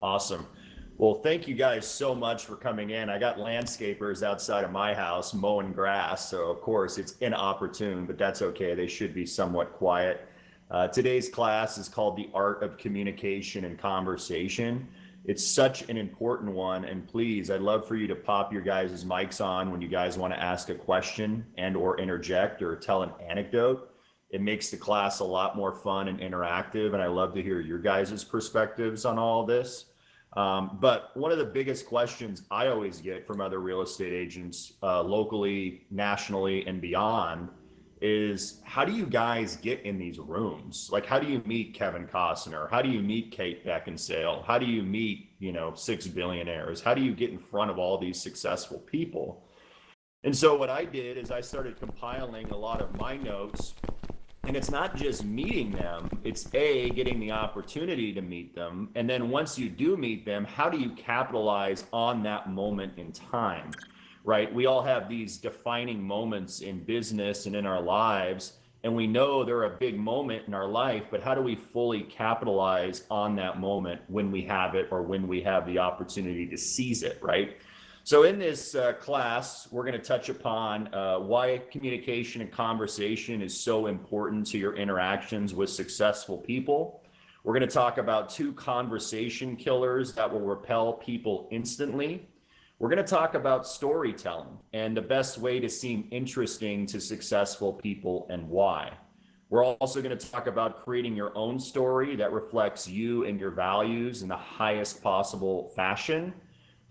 Awesome. Well, thank you guys so much for coming in. I got landscapers outside of my house mowing grass, so of course it's inopportune, but that's okay. They should be somewhat quiet. Today's class is called The Art of Communication and Conversation. It's such an important one, and please, I'd love for you to pop your guys' mics on when you guys want to ask a question and or interject or tell an anecdote. It makes the class a lot more fun and interactive, and I love to hear your guys' perspectives on all this. But one of the biggest questions I always get from other real estate agents, locally, nationally, and beyond, is how do you guys get in these rooms? Like, how do you meet Kevin Costner? How do you meet Kate Beckinsale? How do you meet, six billionaires? How do you get in front of all these successful people? And so what I did is I started compiling a lot of my notes, and it's not just meeting them, it's A, getting the opportunity to meet them. And then once you do meet them, how do you capitalize on that moment in time, right? We all have these defining moments in business and in our lives, and we know they're a big moment in our life, but how do we fully capitalize on that moment when we have it or when we have the opportunity to seize it, right? So in this class, we're going to touch upon why communication and conversation is so important to your interactions with successful people. We're going to talk about two conversation killers that will repel people instantly. We're going to talk about storytelling and the best way to seem interesting to successful people and why. We're also going to talk about creating your own story that reflects you and your values in the highest possible fashion.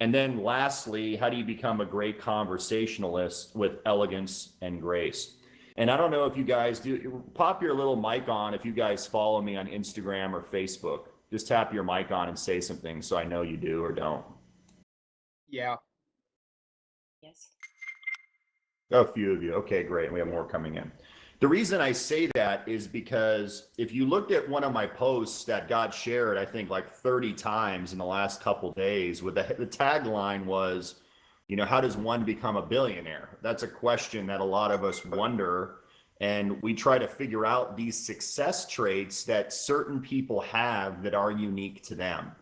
And then lastly, how do you become a great conversationalist with elegance and grace? And I don't know if you guys do, pop your little mic on if you guys follow me on Instagram or Facebook. Just tap your mic on and say something so I know you do or don't. Yeah. Yes. A few of you. Okay, great. We have more coming in. The reason I say that is because if you looked at one of my posts that got shared, I think like 30 times in the last couple days, with the tagline was, how does one become a billionaire? That's a question that a lot of us wonder. And we try to figure out these success traits that certain people have that are unique to them.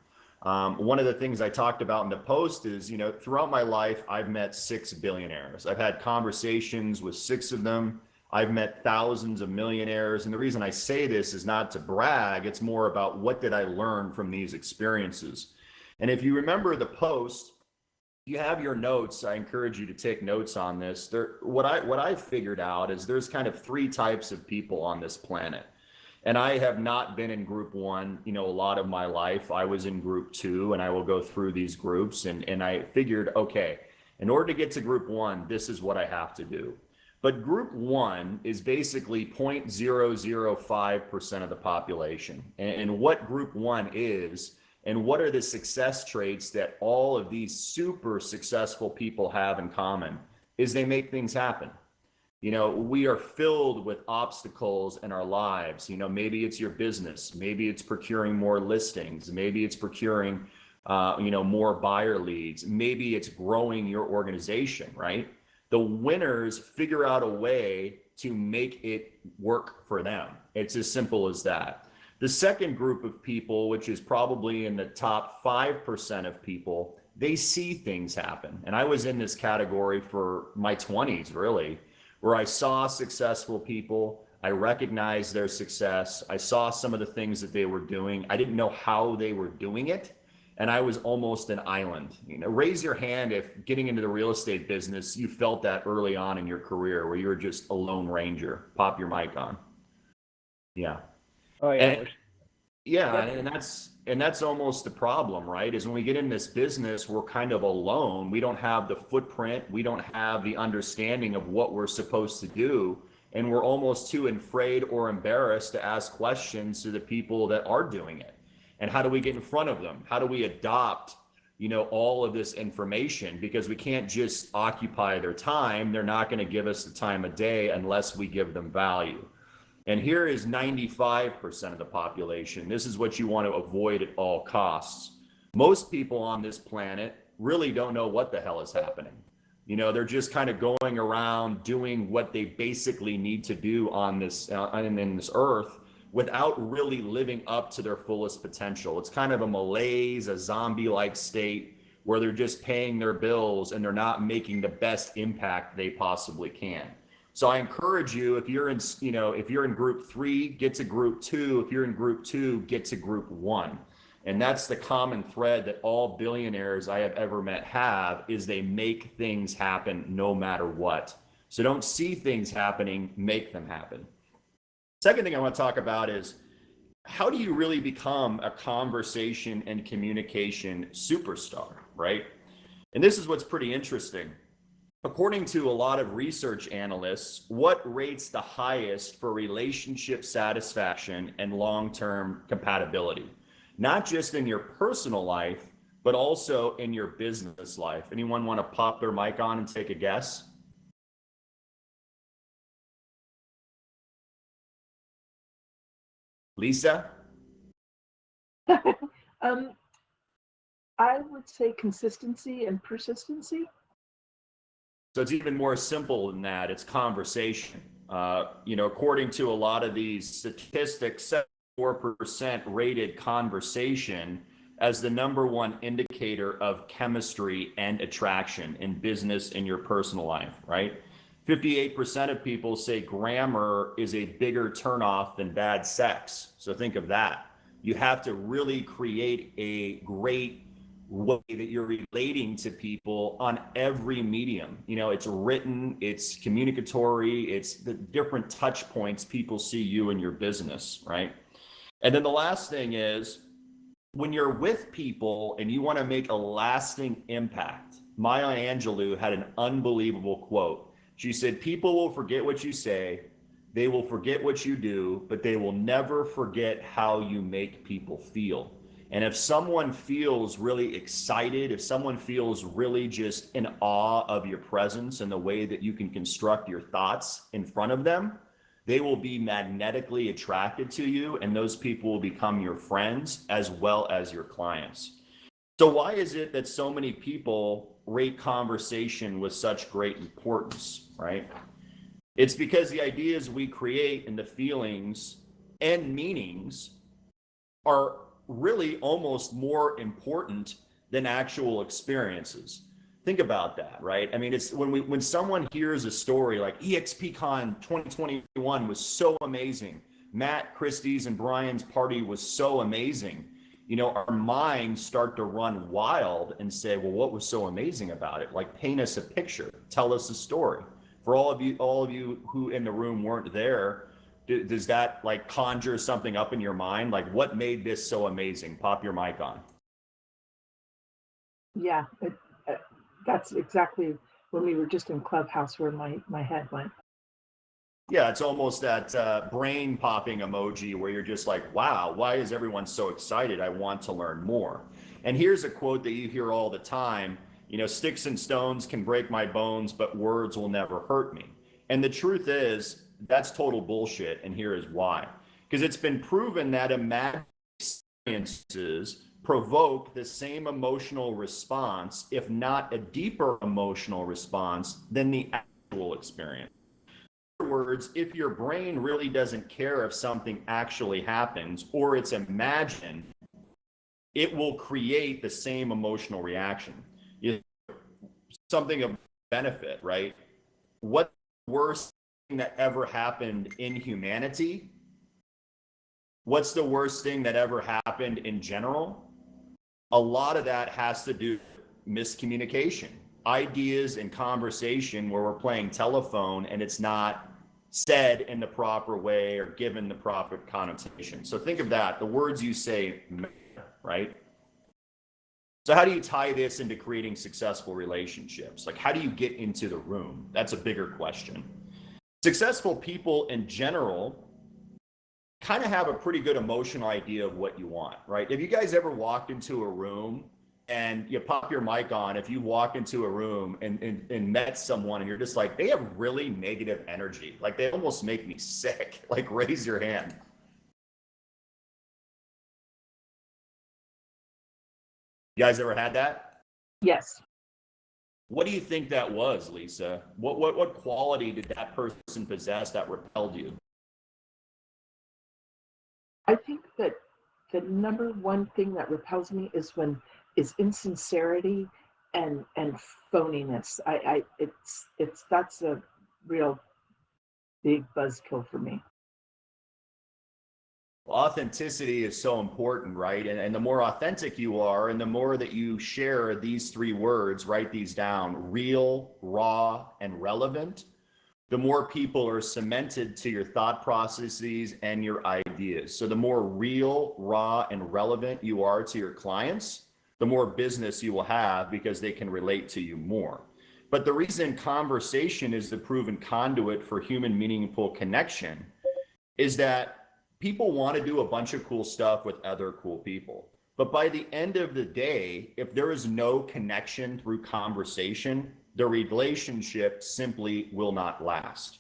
One of the things I talked about in the post is, throughout my life, I've met six billionaires. I've had conversations with six of them. I've met thousands of millionaires. And the reason I say this is not to brag, it's more about what did I learn from these experiences. And if you remember the post, you have your notes. I encourage you to take notes on this. What I figured out is there's kind of three types of people on this planet. And I have not been in group one, a lot of my life. I was in group two, and I will go through these groups. And I figured, okay, in order to get to group one, this is what I have to do. But group one is basically 0.005% of the population. And what group one is, and what are the success traits that all of these super successful people have in common, is they make things happen. We are filled with obstacles in our lives. Maybe it's your business, maybe it's procuring more listings, maybe it's procuring, more buyer leads, maybe it's growing your organization, right? The winners figure out a way to make it work for them. It's as simple as that. The second group of people, which is probably in the top 5% of people, they see things happen. And I was in this category for my 20s, really, where I saw successful people. I recognized their success. I saw some of the things that they were doing. I didn't know how they were doing it. And I was almost an island. Raise your hand if getting into the real estate business, you felt that early on in your career where you were just a lone ranger. Pop your mic on. Yeah. Oh yeah. And yeah, and that's almost the problem, right? Is when we get in this business, we're kind of alone. We don't have the footprint, we don't have the understanding of what we're supposed to do, and we're almost too afraid or embarrassed to ask questions to the people that are doing it. And how do we get in front of them? How do we adopt, all of this information? Because we can't just occupy their time. They're not going to give us the time of day unless we give them value. And here is 95% of the population. This is what you want to avoid at all costs. Most people on this planet really don't know what the hell is happening. They're just kind of going around doing what they basically need to do on this in this earth without really living up to their fullest potential. It's kind of a malaise, a zombie-like state where they're just paying their bills and they're not making the best impact they possibly can. So I encourage you, if you're in, if you're in group 3, get to group 2. If you're in group 2, get to group 1. And that's the common thread that all billionaires I have ever met have, is they make things happen no matter what. So don't see things happening, make them happen. Second thing I want to talk about is, how do you really become a conversation and communication superstar, right? And this is what's pretty interesting. According to a lot of research analysts, what rates the highest for relationship satisfaction and long-term compatibility? Not just in your personal life, but also in your business life. Anyone want to pop their mic on and take a guess? Lisa? I would say consistency and persistency. So it's even more simple than that. It's conversation. According to a lot of these statistics, 74% rated conversation as the #1 indicator of chemistry and attraction in business and your personal life, right? 58% of people say grammar is a bigger turnoff than bad sex. So think of that. You have to really create a great way that you're relating to people on every medium. It's written, it's communicatory, it's the different touch points people see you and your business, right? And then the last thing is, when you're with people and you want to make a lasting impact, Maya Angelou had an unbelievable quote. She said, people will forget what you say, they will forget what you do, but they will never forget how you make people feel. And if someone feels really excited, if someone feels really just in awe of your presence and the way that you can construct your thoughts in front of them, they will be magnetically attracted to you, and those people will become your friends as well as your clients. So why is it that so many people rate conversation with such great importance, right? It's because the ideas we create and the feelings and meanings are really almost more important than actual experiences. Think about that, right? I mean, it's when someone hears a story like EXPCon 2021 was so amazing, Matt Christie's and Brian's party was so amazing, our minds start to run wild and say, well, what was so amazing about it? Like, paint us a picture, tell us a story. For all of you who in the room weren't there, does that like conjure something up in your mind? Like, what made this so amazing? Pop your mic on. Yeah, that's exactly when we were just in Clubhouse where my head went. Yeah, it's almost that brain popping emoji where you're just like, wow, why is everyone so excited? I want to learn more. And here's a quote that you hear all the time, sticks and stones can break my bones, but words will never hurt me. And the truth is, that's total bullshit, and here is why. Because it's been proven that imagined experiences provoke the same emotional response, if not a deeper emotional response, than the actual experience. In other words, if your brain really doesn't care if something actually happens or it's imagined, it will create the same emotional reaction. Something of benefit, right? What's the worst thing that ever happened in humanity? What's the worst thing that ever happened in general? A lot of that has to do with miscommunication, ideas and conversation where we're playing telephone and it's not said in the proper way or given the proper connotation. So think of that. The words you say matter, right? So how do you tie this into creating successful relationships? Like, how do you get into the room? That's a bigger question. Successful people in general kind of have a pretty good emotional idea of what you want, right? Have you guys ever walked into a room and you pop your mic on, if you walk into a room and met someone and you're just like, they have really negative energy, like they almost make me sick, like raise your hand. You guys ever had that? Yes. What do you think that was, Lisa? What quality did that person possess that repelled you? I think that the number one thing that repels me is insincerity and phoniness. That's a real big buzzkill for me. Authenticity is so important, right? And the more authentic you are, and the more that you share these three words, write these down: real, raw, and relevant, the more people are cemented to your thought processes and your ideas. So the more real, raw, and relevant you are to your clients, the more business you will have because they can relate to you more. But the reason conversation is the proven conduit for human meaningful connection is that people want to do a bunch of cool stuff with other cool people. But by the end of the day, if there is no connection through conversation, the relationship simply will not last.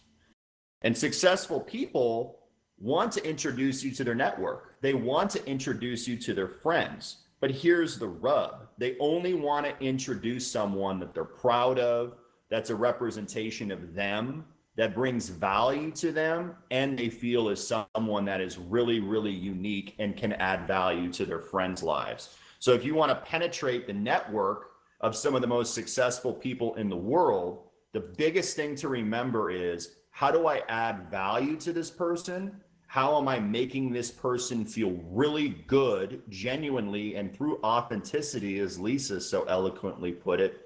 And successful people want to introduce you to their network. They want to introduce you to their friends. But here's the rub. They only want to introduce someone that they're proud of, that's a representation of them, that brings value to them, and they feel is someone that is really, really unique and can add value to their friends' lives. So if you want to penetrate the network of some of the most successful people in the world, the biggest thing to remember is, how do I add value to this person? How am I making this person feel really good, genuinely, and through authenticity, as Lisa so eloquently put it,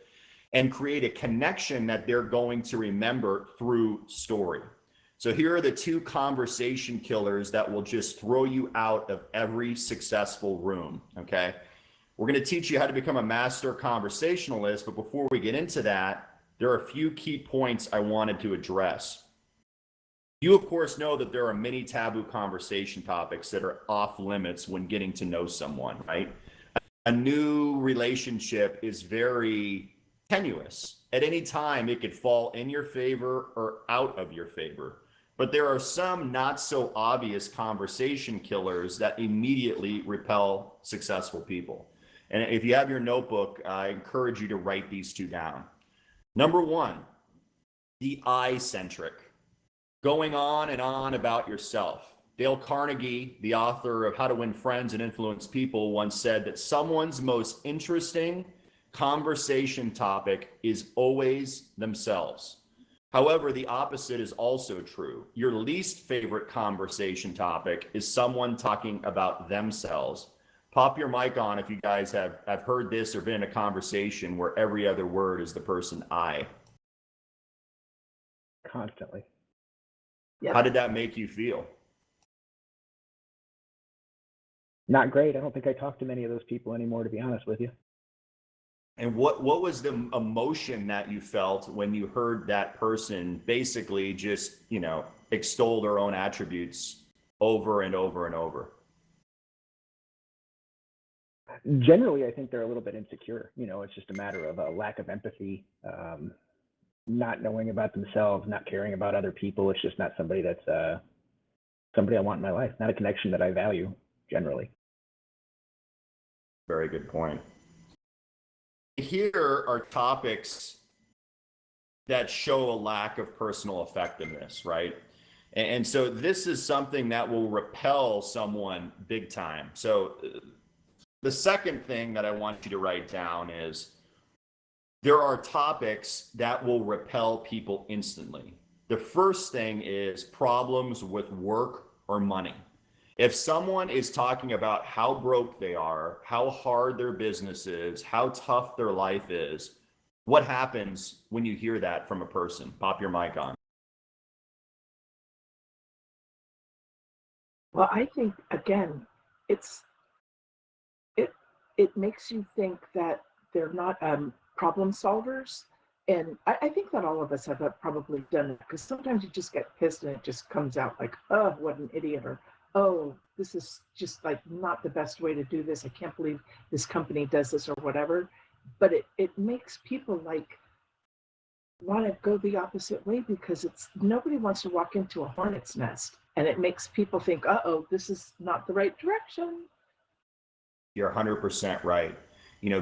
and create a connection that they're going to remember through story. So here are the two conversation killers that will just throw you out of every successful room, okay? We're gonna teach you how to become a master conversationalist, but before we get into that, there are a few key points I wanted to address. You, of course, know that there are many taboo conversation topics that are off limits when getting to know someone, right? A new relationship is very tenuous. At any time, it could fall in your favor or out of your favor. But there are some not so obvious conversation killers that immediately repel successful people. And if you have your notebook, I encourage you to write these two down. Number one, the I-centric. Going on and on about yourself. Dale Carnegie, the author of How to Win Friends and Influence People, once said that someone's most interesting conversation topic is always themselves. However, the opposite is also true. Your least favorite conversation topic is someone talking about themselves. Pop your mic on if you guys have heard this or been in a conversation where every other word is the person I. Constantly. Yep. How did that make you feel? Not great. I don't think I talk to many of those people anymore, to be honest with you. And what was the emotion that you felt when you heard that person basically just, extol their own attributes over and over and over? Generally, I think they're a little bit insecure. It's just a matter of a lack of empathy, not knowing about themselves, not caring about other people. It's just not somebody that's somebody I want in my life, not a connection that I value generally. Very good point. Here are topics that show a lack of personal effectiveness, right? And so this is something that will repel someone big time. So the second thing that I want you to write down is, there are topics that will repel people instantly. The first thing is problems with work or money. If someone is talking about how broke they are, how hard their business is, how tough their life is, what happens when you hear that from a person? Pop your mic on. Well, I think, again, it makes you think that they're not problem solvers. And I think that all of us have probably done it, because sometimes you just get pissed and it just comes out like, oh, what an idiot, or oh, this is just like not the best way to do this. I can't believe this company does this, or whatever. But it makes people like want to go the opposite way, because nobody wants to walk into a hornet's nest, and it makes people think, uh-oh, this is not the right direction. You're 100% right.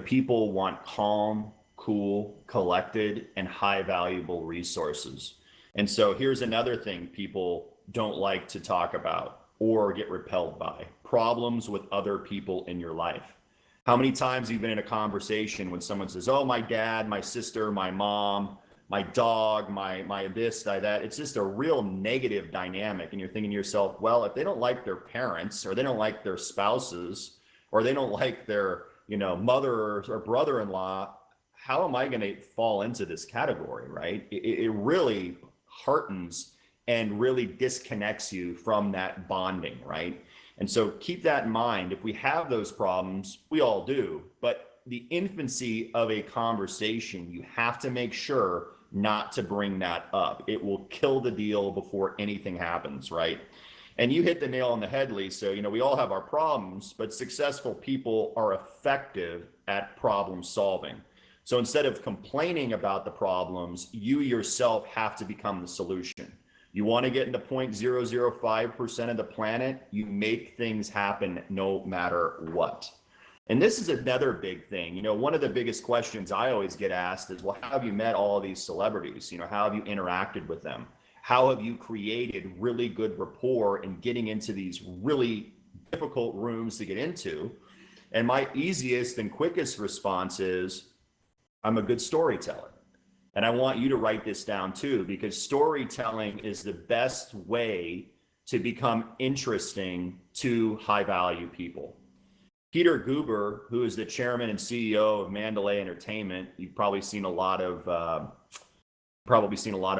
People want calm, cool, collected, and high valuable resources. And so here's another thing people don't like to talk about: or get repelled by? Problems with other people in your life. How many times have you been in a conversation when someone says, oh, my dad, my sister, my mom, my dog, my this, that? It's just a real negative dynamic. And you're thinking to yourself, well, if they don't like their parents, or they don't like their spouses, or they don't like their, mother or brother-in-law, how am I going to fall into this category, right? It really heartens and really disconnects you from that bonding, right? And so keep that in mind. If we have those problems, we all do, but the infancy of a conversation, you have to make sure not to bring that up. It will kill the deal before anything happens, right? And you hit the nail on the head, Lisa. We all have our problems, but successful people are effective at problem solving. So instead of complaining about the problems, you yourself have to become the solution. You want to get into 0.005% of the planet, you make things happen no matter what. And this is another big thing. One of the biggest questions I always get asked is, well, how have you met all of these celebrities? How have you interacted with them? How have you created really good rapport in getting into these really difficult rooms to get into? And my easiest and quickest response is, I'm a good storyteller. And I want you to write this down too, because storytelling is the best way to become interesting to high value people. Peter Guber, who is the chairman and CEO of Mandalay Entertainment, you've probably seen a lot of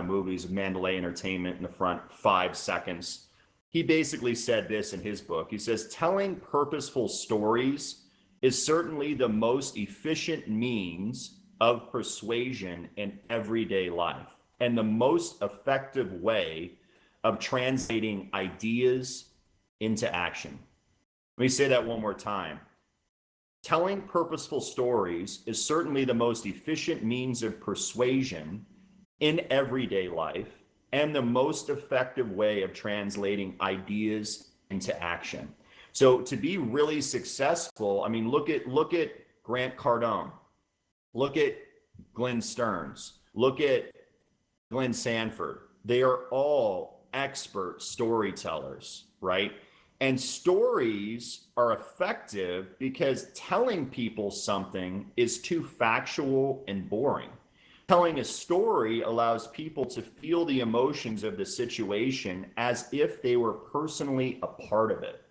movies of Mandalay Entertainment in the front 5 seconds. He basically said this in his book. He says, telling purposeful stories is certainly the most efficient means of persuasion in everyday life, and the most effective way of translating ideas into action. Let me say that one more time. Telling purposeful stories is certainly the most efficient means of persuasion in everyday life, and the most effective way of translating ideas into action. So to be really successful, look at Grant Cardone. Look at Glenn Stearns. Look at Glenn Sanford. They are all expert storytellers, right? And stories are effective because telling people something is too factual and boring. Telling a story allows people to feel the emotions of the situation as if they were personally a part of it.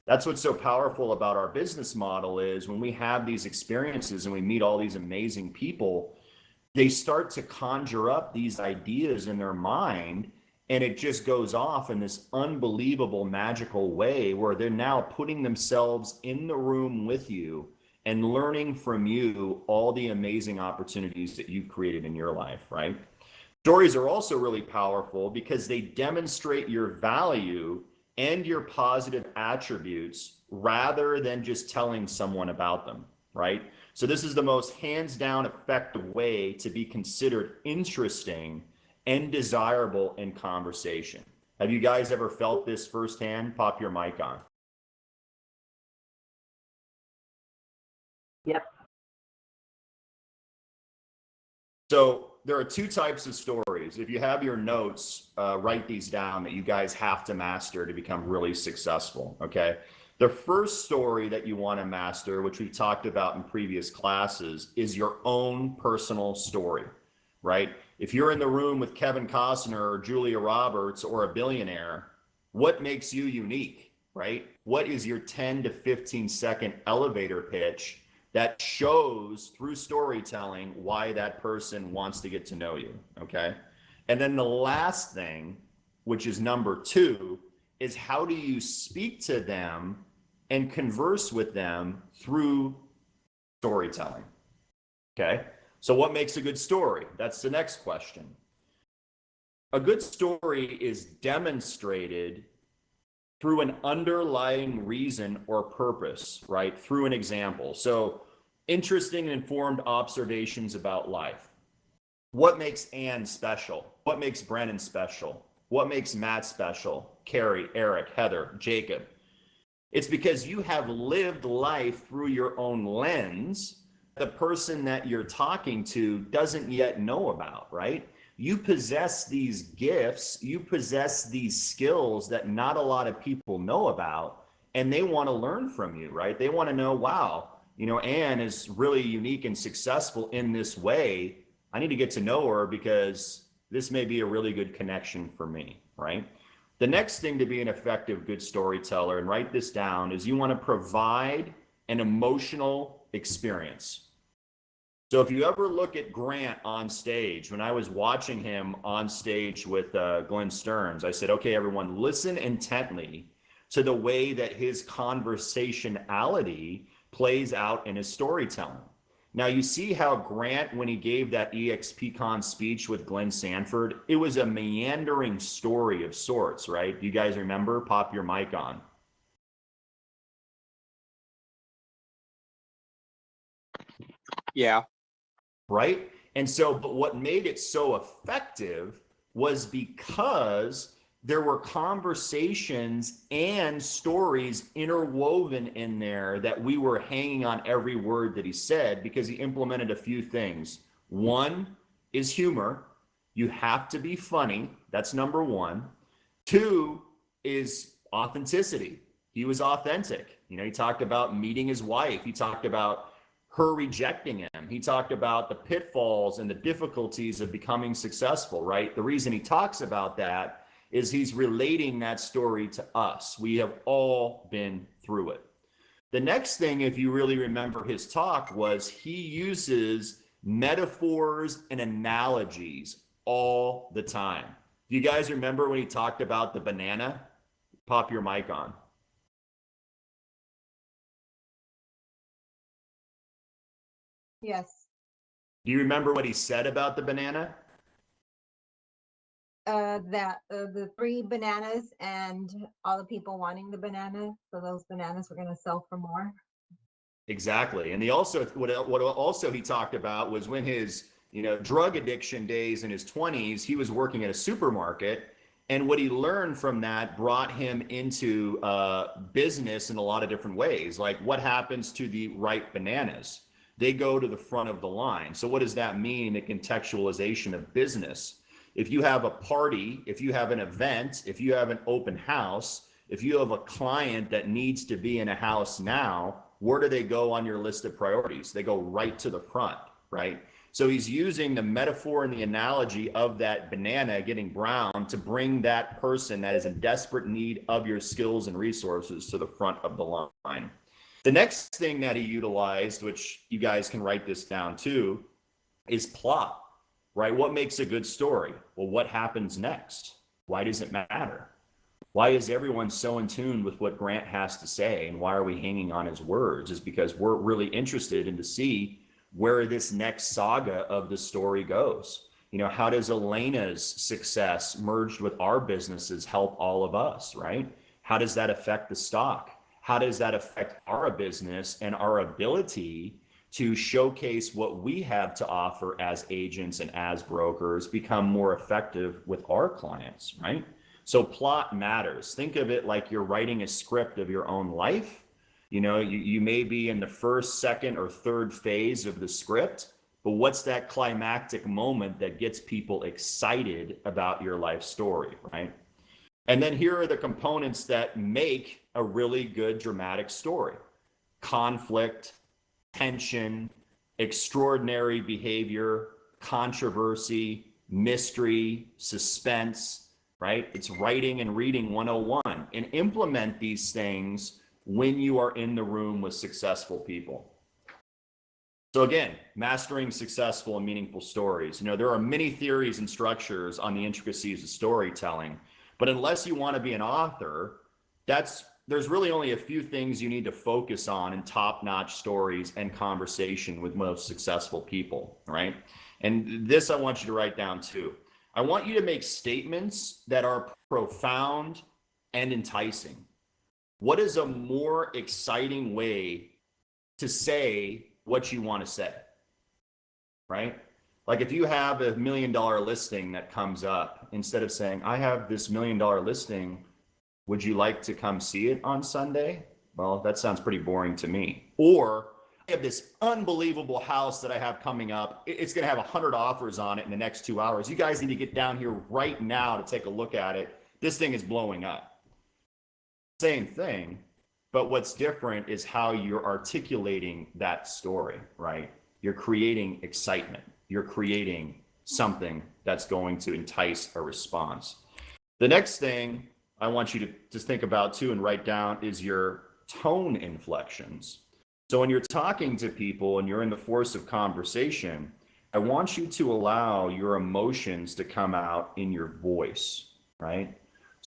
That's what's so powerful about our business model is when we have these experiences and we meet all these amazing people, they start to conjure up these ideas in their mind, and it just goes off in this unbelievable magical way where they're now putting themselves in the room with you and learning from you all the amazing opportunities that you've created in your life, right? Stories are also really powerful because they demonstrate your value and your positive attributes rather than just telling someone about them, right? So this is the most hands down effective way to be considered interesting and desirable in conversation. Have you guys ever felt this firsthand? Pop your mic on. Yep. So there are 2 types of stories. If you have your notes, write these down that you guys have to master to become really successful, okay? The first story that you want to master, which we've talked about in previous classes, is your own personal story, right? If you're in the room with Kevin Costner or Julia Roberts or a billionaire, what makes you unique, right? What is your 10 to 15 second elevator pitch that shows through storytelling why that person wants to get to know you, okay? And then the last thing, which is number 2, is how do you speak to them and converse with them through storytelling, okay? So what makes a good story? That's the next question. A good story is demonstrated through an underlying reason or purpose, right? Through an example. So interesting and informed observations about life. What makes Anne special? What makes Brennan special? What makes Matt special? Carrie, Eric, Heather, Jacob. It's because you have lived life through your own lens the person that you're talking to doesn't yet know about, right? you possess these gifts, you possess these skills that not a lot of people know about, and they want to learn from you, right? They want to know, wow, you know, Anne is really unique and successful in this way. I need to get to know her because this may be a really good connection for me, right? The next thing to be an effective, good storyteller, and write this down, is you want to provide an emotional experience. So if you ever look at Grant on stage, when I was watching him on stage with Glenn Stearns, I said, okay, everyone, listen intently to the way that his conversationality plays out in his storytelling. Now you see how Grant, when he gave that EXPCon speech with Glenn Sanford, it was a meandering story of sorts, right? You guys remember? Pop your mic on. Yeah. Right? And so, but what made it so effective was because there were conversations and stories interwoven in there that we were hanging on every word that he said, because he implemented a few things. One is humor. You have to be funny. That's number one. Two is authenticity. He was authentic. You know, he talked about meeting his wife. He talked about her rejecting him. He talked about the pitfalls and the difficulties of becoming successful, right? The reason he talks about that is he's relating that story to us. We have all been through it. The next thing, if you really remember his talk, was he uses metaphors and analogies all the time. Do you guys remember when he talked about the banana? Pop your mic on. Yes. Do you remember what he said about the banana? That the 3 bananas and all the people wanting the banana, so those bananas were going to sell for more. Exactly. And he also, what also he talked about was when his, you know, drug addiction days in his 20s, he was working at a supermarket, and what he learned from that brought him into business in a lot of different ways. Like, what happens to the ripe bananas? They go to the front of the line. So what does that mean in contextualization of business? If you have a party, if you have an event, if you have an open house, if you have a client that needs to be in a house now, where do they go on your list of priorities? They go right to the front, right? So he's using the metaphor and the analogy of that banana getting brown to bring that person that is in desperate need of your skills and resources to the front of the line. The next thing that he utilized, which you guys can write this down too, is plot, right? What makes a good story? Well, what happens next? Why does it matter? Why is everyone so in tune with what Grant has to say, and why are we hanging on his words? Is because we're really interested in to see where this next saga of the story goes. You know, how does Elena's success merged with our businesses help all of us, right? How does that affect the stock? How does that affect our business and our ability to showcase what we have to offer as agents and as brokers, become more effective with our clients, right? So plot matters. Think of it like you're writing a script of your own life. You know, you may be in the first, second, or third phase of the script, but what's that climactic moment that gets people excited about your life story, right? And then here are the components that make a really good dramatic story: conflict, tension, extraordinary behavior, controversy, mystery, suspense, right? It's writing and reading 101. And implement these things when you are in the room with successful people. So again, mastering successful and meaningful stories. You know, there are many theories and structures on the intricacies of storytelling, but unless you want to be an author, there's really only a few things you need to focus on in top-notch stories and conversation with most successful people, right? And this I want you to write down too. I want you to make statements that are profound and enticing. What is a more exciting way to say what you want to say, right? Like if you have $1 million listing that comes up, instead of saying, I have this $1 million listing, would you like to come see it on Sunday? Well, that sounds pretty boring to me. Or I have this unbelievable house that I have coming up. It's going to have 100 offers on it in the next 2 hours. You guys need to get down here right now to take a look at it. This thing is blowing up. Same thing, but what's different is how you're articulating that story, right? You're creating excitement. You're creating something that's going to entice a response. The next thing I want you to just think about too and write down is your tone inflections. So when you're talking to people and you're in the force of conversation, I want you to allow your emotions to come out in your voice, right?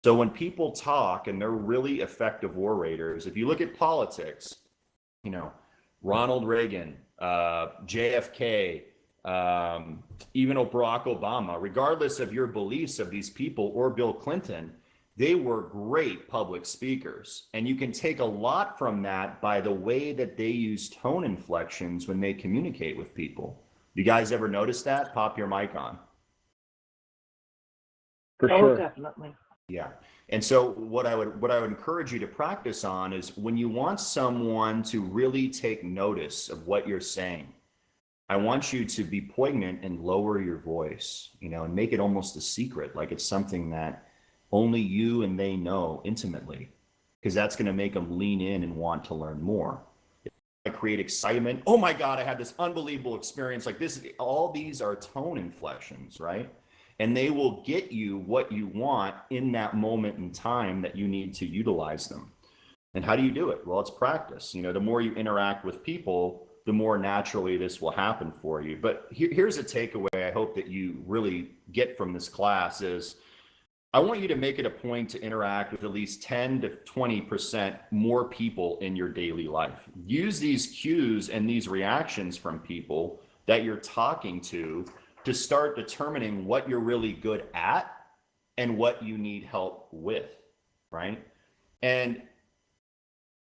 So when people talk and they're really effective orators, if you look at politics, you know, Ronald Reagan, JFK, even Barack Obama, regardless of your beliefs of these people, or Bill Clinton, they were great public speakers. And you can take a lot from that by the way that they use tone inflections when they communicate with people. You guys ever notice that? Pop your mic on. For Oh, sure. definitely. Yeah. And so what I would encourage you to practice on is when you want someone to really take notice of what you're saying, I want you to be poignant and lower your voice, you know, and make it almost a secret, like it's something that only you and they know intimately, because that's going to make them lean in and want to learn more. I create excitement. Oh my God, I had this unbelievable experience like this. All these are tone inflections, right? And they will get you what you want in that moment in time that you need to utilize them. And how do you do it? Well, it's practice. You know, the more you interact with people, the more naturally this will happen for you. But here's a takeaway I hope that you really get from this class is I want you to make it a point to interact with at least 10 to 20% more people in your daily life. Use these cues and these reactions from people that you're talking to start determining what you're really good at and what you need help with, right? And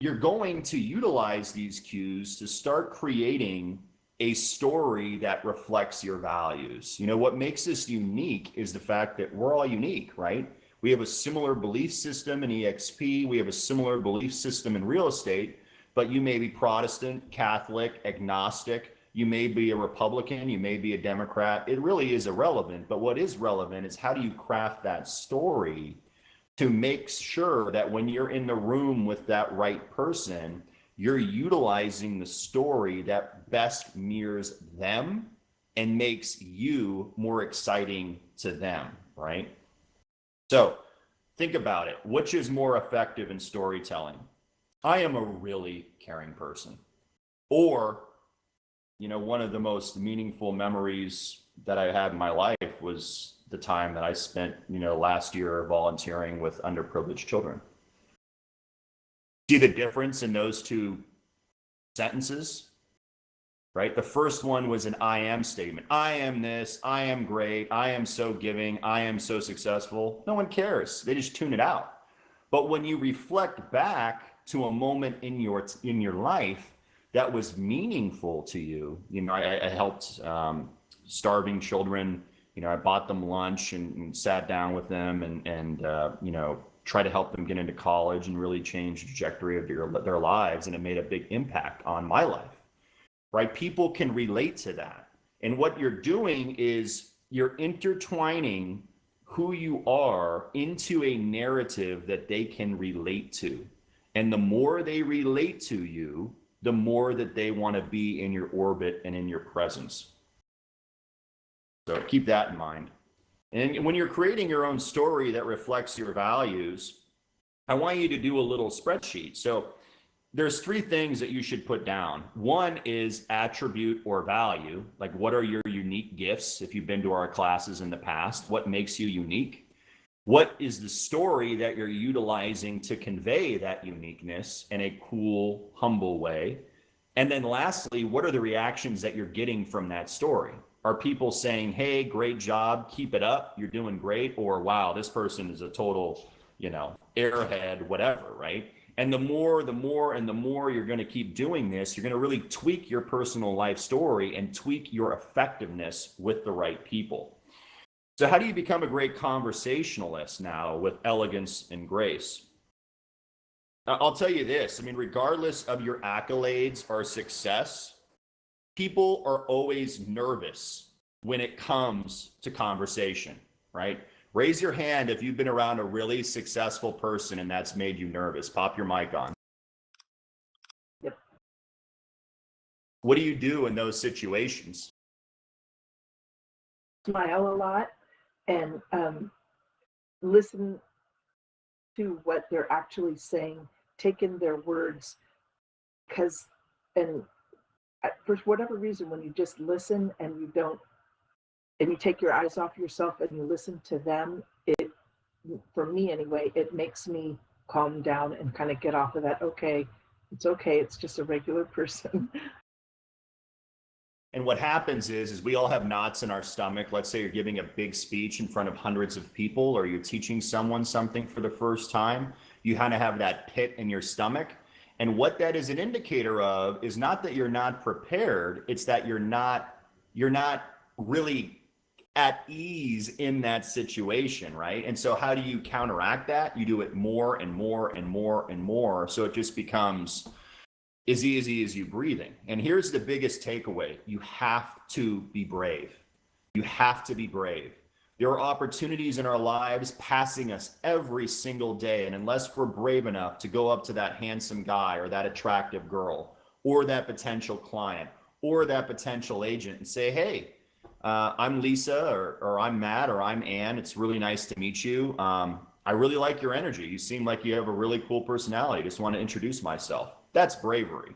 you're going to utilize these cues to start creating a story that reflects your values. You know, what makes us unique is the fact that we're all unique, right? We have a similar belief system in EXP. We have a similar belief system in real estate, but you may be Protestant, Catholic, agnostic. You may be a Republican, you may be a Democrat. It really is irrelevant. But what is relevant is how do you craft that story to make sure that when you're in the room with that right person, you're utilizing the story that best mirrors them and makes you more exciting to them, right? So think about it. Which is more effective in storytelling? I am a really caring person. Or, you know, one of the most meaningful memories that I had in my life was the time that I spent, you know, last year volunteering with underprivileged children. See the difference in those two sentences, right? The first one was an I am statement. I am this, I am great, I am so giving, I am so successful. No one cares. They just tune it out. But when you reflect back to a moment in your life that was meaningful to you, you know, I helped starving children. You know, I bought them lunch and sat down with them and you know, try to help them get into college and really change the trajectory of their lives. And it made a big impact on my life, right? People can relate to that. And what you're doing is you're intertwining who you are into a narrative that they can relate to. And the more they relate to you, the more that they want to be in your orbit and in your presence. So keep that in mind. And when you're creating your own story that reflects your values, I want you to do a little spreadsheet. So there's 3 things that you should put down. One is attribute or value. Like, what are your unique gifts? If you've been to our classes in the past, what makes you unique? What is the story that you're utilizing to convey that uniqueness in a cool, humble way? And then lastly, what are the reactions that you're getting from that story? Are people saying, hey, great job, keep it up, you're doing great? Or, wow, this person is a total, you know, airhead, whatever, right? And the more you're going to keep doing this, you're going to really tweak your personal life story and tweak your effectiveness with the right people. So how do you become a great conversationalist now with elegance and grace? I'll tell you this. I mean, regardless of your accolades or success, people are always nervous when it comes to conversation, right? Raise your hand if you've been around a really successful person and that's made you nervous. Pop your mic on. Yep. What do you do in those situations? Smile a lot and listen to what they're actually saying, take in their words, because, and for whatever reason, when you just listen and you don't, and you take your eyes off yourself and you listen to them, it, for me anyway, it makes me calm down and kind of get off of that. Okay, it's just a regular person. And what happens is we all have knots in our stomach. Let's say you're giving a big speech in front of hundreds of people, or you're teaching someone something for the first time. You kind of have that pit in your stomach. And what that is an indicator of is not that you're not prepared, it's that you're not really at ease in that situation, right? And so how do you counteract that? You do it more and more and more and more. So it just becomes as easy as you breathing. And here's the biggest takeaway. You have to be brave. You have to be brave. There are opportunities in our lives passing us every single day. And unless we're brave enough to go up to that handsome guy or that attractive girl or that potential client or that potential agent and say, hey, I'm Lisa or I'm Matt or I'm Ann. It's really nice to meet you. I really like your energy. You seem like you have a really cool personality. Just want to introduce myself. That's bravery.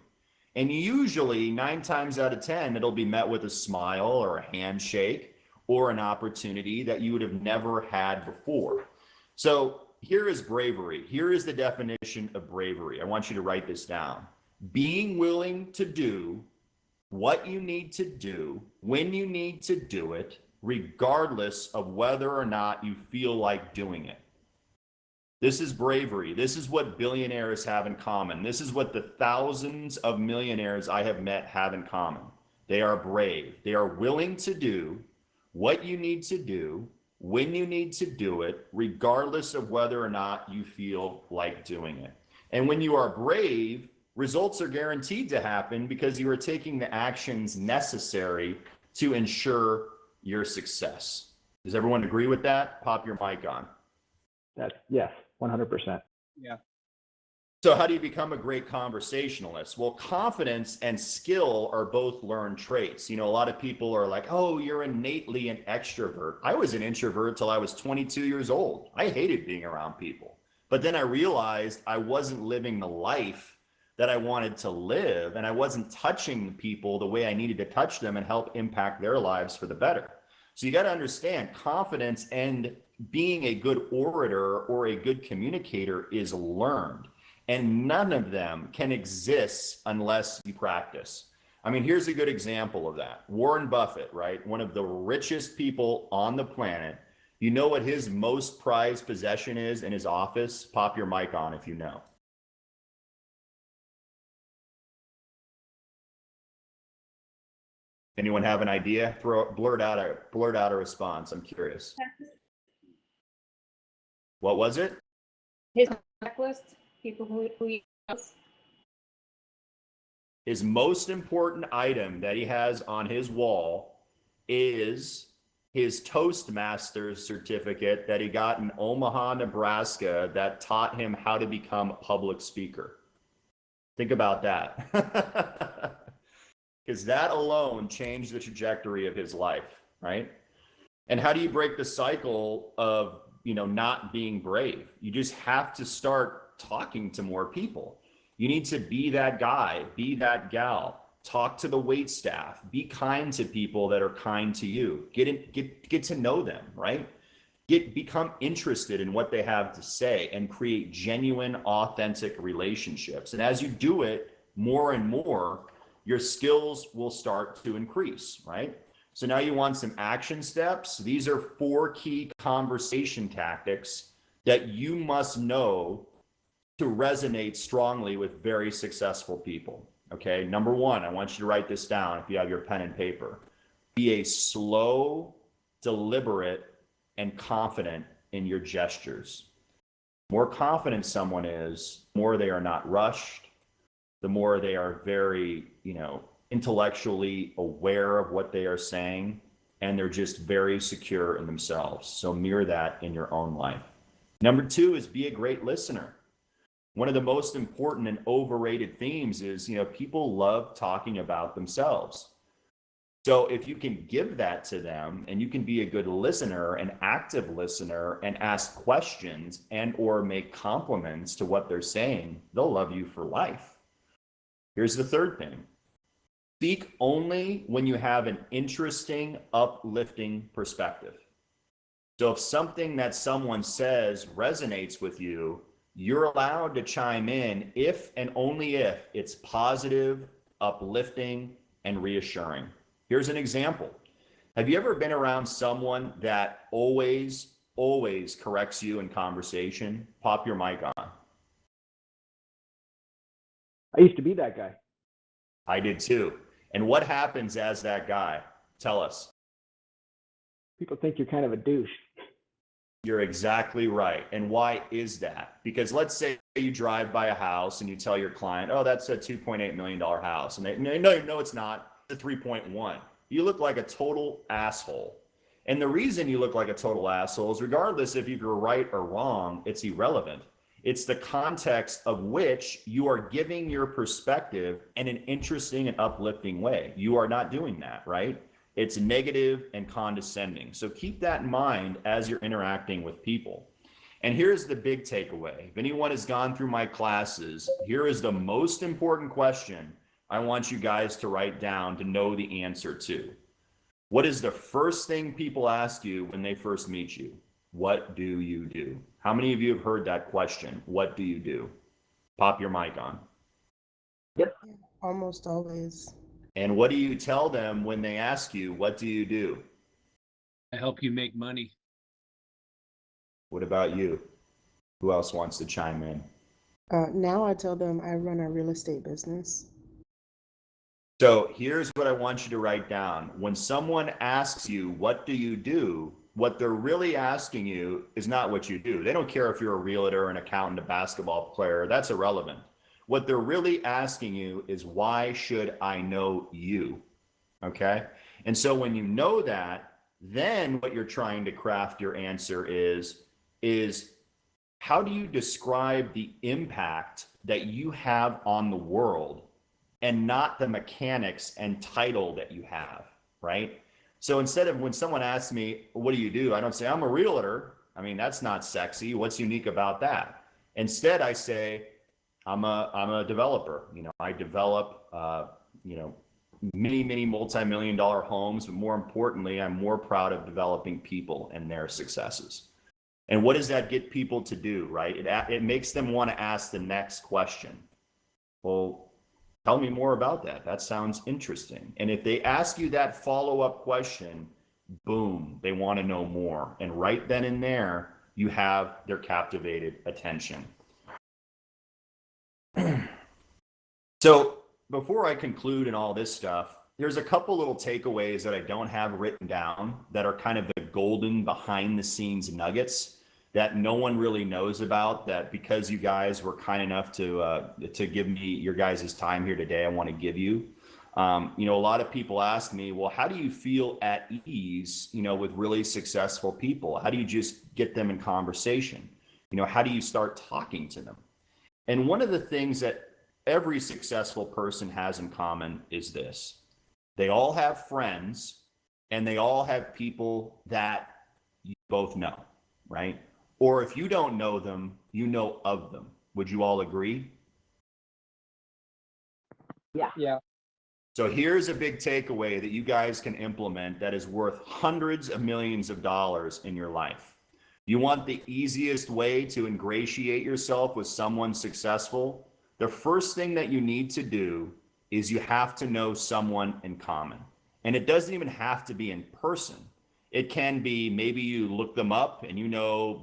And usually 9 times out of 10, it'll be met with a smile or a handshake or an opportunity that you would have never had before. So here is bravery. Here is the definition of bravery. I want you to write this down. Being willing to do what you need to do, when you need to do it, regardless of whether or not you feel like doing it. This is bravery. This is what billionaires have in common. This is what the thousands of millionaires I have met have in common. They are brave. They are willing to do what you need to do, when you need to do it, regardless of whether or not you feel like doing it. And when you are brave, results are guaranteed to happen because you are taking the actions necessary to ensure your success. Does everyone agree with that? Pop your mic on. That's yes, 100%. Yeah. So how do you become a great conversationalist? Well, confidence and skill are both learned traits. You know, a lot of people are like, oh, you're innately an extrovert. I was an introvert till I was 22 years old. I hated being around people. But then I realized I wasn't living the life that I wanted to live, and I wasn't touching people the way I needed to touch them and help impact their lives for the better. So you got to understand, confidence and being a good orator or a good communicator is learned, and none of them can exist unless you practice. I mean, here's a good example of that. Warren Buffett, right? One of the richest people on the planet. You know what his most prized possession is in his office? Pop your mic on if you know. Anyone have an idea? Blurt out a response. I'm curious. What was it? His checklist, people who he knows. His most important item that he has on his wall is his Toastmasters certificate that he got in Omaha, Nebraska, that taught him how to become a public speaker. Think about that. Because that alone changed the trajectory of his life, right? And how do you break the cycle of, not being brave? You just have to start talking to more people. You need to be that guy, be that gal, talk to the wait staff, be kind to people that are kind to you, get to know them, right? Become interested in what they have to say and create genuine, authentic relationships. And as you do it more and more, your skills will start to increase, right? So now you want some action steps. These are 4 key conversation tactics that you must know to resonate strongly with very successful people. Okay, number 1, I want you to write this down if you have your pen and paper. Be a slow, deliberate, and confident in your gestures. more confident someone is, the more they are not rushed, the more they are very, intellectually aware of what they are saying, and they're just very secure in themselves. So mirror that in your own life. Number 2 is be a great listener. One of the most important and overrated themes is, people love talking about themselves. So if you can give that to them and you can be a good listener, an active listener, and ask questions and or make compliments to what they're saying, they'll love you for life. Here's the third thing. Speak only when you have an interesting, uplifting perspective. So if something that someone says resonates with you, you're allowed to chime in if and only if it's positive, uplifting, and reassuring. Here's an example. Have you ever been around someone that always corrects you in conversation? Pop your mic on. I used to be that guy. I did too. And what happens as that guy? Tell us. People think you're kind of a douche. You're exactly right. And why is that? Because let's say you drive by a house and you tell your client, oh, that's a $2.8 million house. And they no, it's not. It's a 3.1. You look like a total asshole. And the reason you look like a total asshole is regardless if you're right or wrong, it's irrelevant. It's the context of which you are giving your perspective in an interesting and uplifting way. You are not doing that, right? It's negative and condescending. So keep that in mind as you're interacting with people. And here's the big takeaway. If anyone has gone through my classes, here is the most important question I want you guys to write down to know the answer to. What is the first thing people ask you when they first meet you? What do you do? How many of you have heard that question? What do you do? Pop your mic on. Yep. Almost always. And what do you tell them when they ask you, what do you do? I help you make money. What about you? Who else wants to chime in? Now I tell them I run a real estate business. So here's what I want you to write down. When someone asks you, what do you do? What they're really asking you is not what you do. They don't care if you're a realtor, an accountant, a basketball player. That's irrelevant. What they're really asking you is, why should I know you? Okay. And so when you know that, then what you're trying to craft your answer is how do you describe the impact that you have on the world and not the mechanics and title that you have, right? So instead of when someone asks me, what do you do? I don't say, I'm a realtor. I mean, that's not sexy. What's unique about that? Instead, I say, I'm a developer. I develop, many multi-million-dollar homes, but more importantly, I'm more proud of developing people and their successes. And what does that get people to do, right? It makes them want to ask the next question. Well, tell me more about that. That sounds interesting. And if they ask you that follow-up question, boom, they want to know more. And right then and there, you have their captivated attention. So before I conclude and all this stuff, there's a couple little takeaways that I don't have written down that are kind of the golden behind the scenes nuggets that no one really knows about, that because you guys were kind enough to give me your guys' time here today, I want to give you. A lot of people ask me, well, how do you feel at ease, with really successful people? How do you just get them in conversation? How do you start talking to them? And one of the things that every successful person has in common is this. They all have friends and they all have people that you both know, right? Or if you don't know them, you know of them. Would you all agree? Yeah. So here's a big takeaway that you guys can implement that is worth hundreds of millions of dollars in your life. You want the easiest way to ingratiate yourself with someone successful? The first thing that you need to do is you have to know someone in common. And it doesn't even have to be in person. It can be maybe you look them up and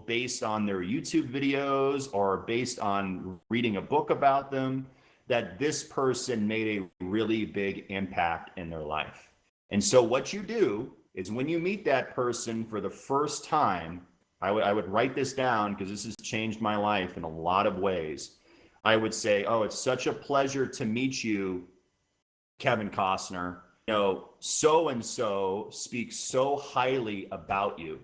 based on their YouTube videos or based on reading a book about them, that this person made a really big impact in their life. And so what you do is when you meet that person for the first time, I would write this down because this has changed my life in a lot of ways. I would say, oh, it's such a pleasure to meet you, Kevin Costner. You know, so and so speaks so highly about you.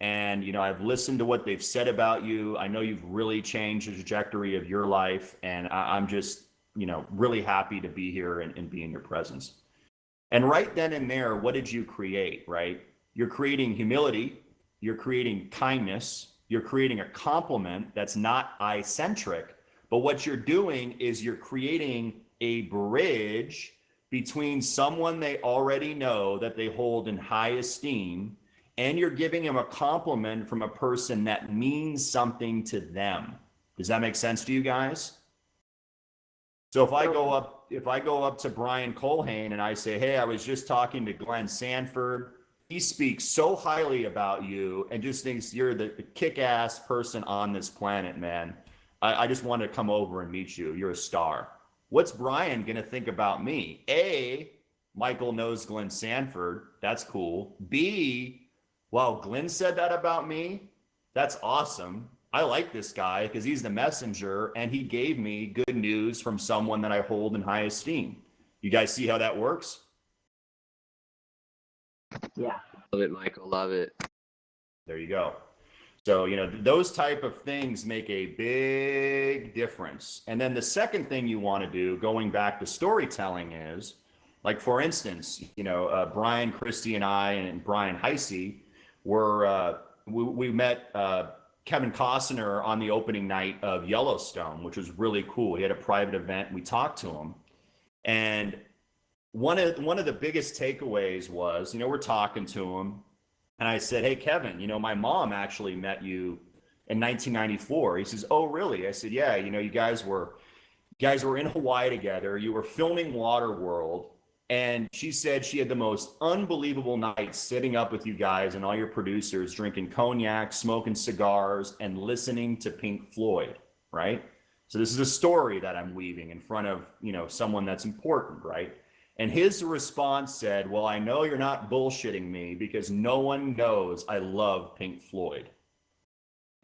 And, you know, I've listened to what they've said about you. I know you've really changed the trajectory of your life. And I'm just, you know, really happy to be here and be in your presence. And right then and there, what did you create, right? You're creating humility, you're creating kindness, you're creating a compliment that's not I-centric. But what you're doing is you're creating a bridge between someone they already know that they hold in high esteem, and you're giving them a compliment from a person that means something to them. Does that make sense to you guys? So if I go up to Brian Culhane and I say, hey, I was just talking to Glenn Sanford. He speaks so highly about you and just thinks you're the kick-ass person on this planet, man. I just want to come over and meet you. You're a star. What's Brian going to think about me? A, Michael knows Glenn Sanford. That's cool. B, wow, Glenn said that about me. That's awesome. I like this guy because he's the messenger and he gave me good news from someone that I hold in high esteem. You guys see how that works? Yeah. Love it, Michael. Love it. There you go. So, you know, those type of things make a big difference. And then the second thing you want to do, going back to storytelling, is like, for instance, you know, Brian Christie and I and Brian Heisey we met Kevin Costner on the opening night of Yellowstone, which was really cool. He had a private event. We talked to him. And one of the biggest takeaways was, you know, we're talking to him. And I said, hey, Kevin, you know, my mom actually met you in 1994. He says, oh, really? I said, yeah, you know, you guys were in Hawaii together. You were filming Waterworld. And she said she had the most unbelievable night sitting up with you guys and all your producers, drinking cognac, smoking cigars, and listening to Pink Floyd, right? So this is a story that I'm weaving in front of, you know, someone that's important, right? And his response said, well, I know you're not bullshitting me because no one knows I love Pink Floyd.